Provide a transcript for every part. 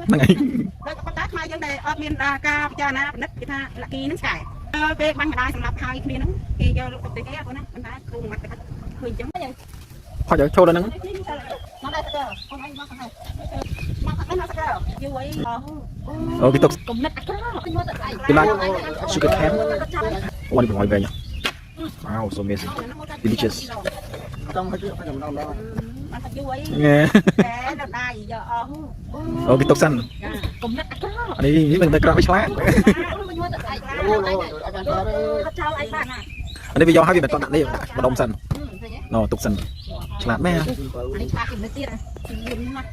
ហ្នឹងហើយប៉ុន្តែខ្មែរយើងដែលអត់មានការពិចារណាពិនិត្យគេថាលក្ខីនឹងឆ្កែពេលបាញ់ម្ដាយសម្រាប់ហើយគ្នាហ្នឹងគេយកលោកទៅគេគាត់ណាប៉ុន្តែគ្រូមកទៅឃើញអញ្ចឹងហ្នឹងផុចចូលដល់ហ្នឹងមកដែរទៅអូនឯងមកខាងនេះមកខាងនេះមកទៅយូរអីអូគេទុកគំនិតអាក្រក់ខ្ញុំមកទៅដៃគេឡា sugar cane អូនេះបងវិញwow so amazing delicious ចង់ឲ្យខ្ញុំដល់ដល់អត់យូរអីតែដល់ដៃយកអស់អូគេទុកសិនគំនិតអាក្រក់នេះមិនទៅក្រក់ឆ្លាតខ្ញុំមកទៅដៃចោលអីបានណានេះវាយកឲ្យវាមិនតដាក់នេះដាក់ម្ដុំសិនណូទុកសិនឆ្លាតមែននេះខ្លាចគំនិតទៀតណា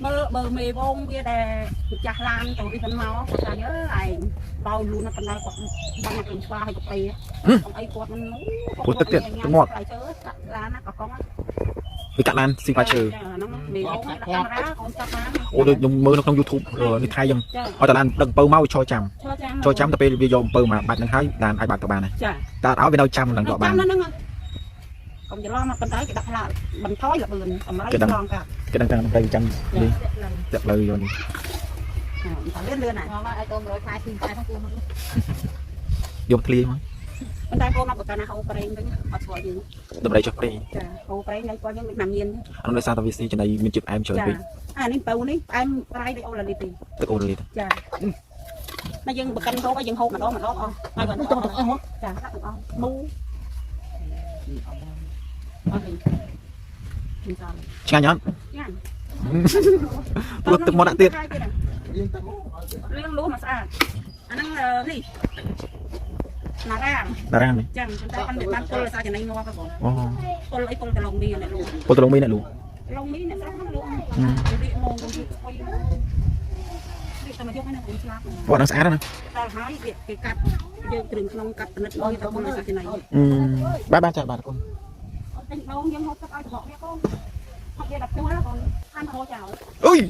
មើលបើមេវងវាដែលម្ចាស់ឡានទៅនេះគាត់មកគាត់ថាឯងបោលូនប៉ុណ្ណាគាត់បាញ់ខ្លួនស្វាឲ្យកាពីអីគាត់មិនពុះទឹកទៀតងាប់ឡានណាក៏កងវាកាត់ឡានស៊ីប៉ាឈើហ្នឹងមេវងដាក់កាមេរ៉ាអូនចាប់បានអូដូចខ្ញុំមើលនៅក្នុង YouTube នេះថៃយើងឲ្យតាឡានដឹកអំពៅមកឈរចាំទៅពេលវាយកអំពៅមកបាច់នឹងហើយឡានអាចបាត់ទៅបានដែរតែឲ្យវានៅចាំឡើងទៅបានកុំច្រឡំមកប៉ុន្តែគេដាក់ផ្លាកបន្ថយល្បឿនអំរៃឆ្លងកាត់គេដឹងតែទៅចាំនេះតាក់លើយកនេះលឿនលឿនណាស់ឲ្យកូន100ខែ2ខែហ្នឹងគួរមកយកធ្លាយមកប៉ុន្តែកូនមកប្រកាន់ណាហូរប្រេងវិញអត់ស្គាល់យើងតម្រៃចុះប្រេងចាហូរប្រេងនៅគាត់យើងមិនមានអានោះដោយសារតែវាស៊ីចំណៃមានជាតិផ្អែមច្រើនពេកអានេះបើនេះផ្អែមប្រៃដូចអូឡាលីទីទឹកអូឡាលីចាតែយើងប្រកាន់ហូបឲ្យយើងហូបម្ដងអស់ហើយគាត់ទៅអស់ចាដាក់ទាំងអស់មូអត់ឆ្ងាញ់អត់ឆ្ងាញ់ព្រោះទឹកមកដាក់ទៀតលឿងលូមកស្អាតអាហ្នឹងនេះណារ៉ាមនេះចឹងតែអត់បានពុលសារចំណៃងាប់បងអូពុលអីពុលតឡងមីអ្នកលូពុលតឡងមីអ្នកលូឡងមីអ្នកស្រុកហ្នឹងលូរីកមកទៅស្អុយនេះតែមកយកឲ្យអ្នកស្លាប់បងហ្នឹងស្អាតណាដល់ហើយគេកាត់យើងគ្រឿងក្នុងកាត់ពិនិត្យឲ្យទៅពុលសារចំណៃបាទចាបាទកូនអត់ដងយើងហូបទឹកឲ្យតបវាកូនហូបវាដល់ជួលកូនខានហូបចោលអុយ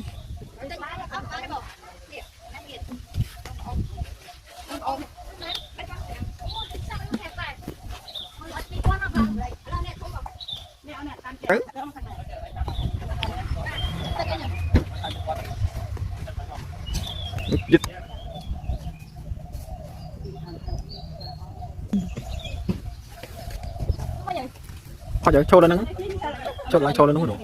ยึดพอจะโชว์แล้วนึงโชว์แล้วนึงหนู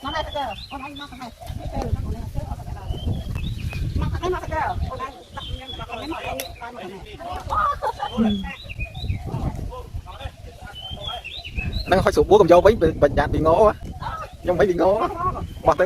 น้องได้สักเดียวคนไอ้มาสักเดียวไม่เจอนะคนนี้เจอเอาสักเดียวมาสักเดียวคนไอ้ตักเงินตักเงินหน่อยตายหมดเลยนั่งคอยสูบบัวกับโยvới bệnh nhạt bị ngó á nhưng mấy bị ngó bọt đi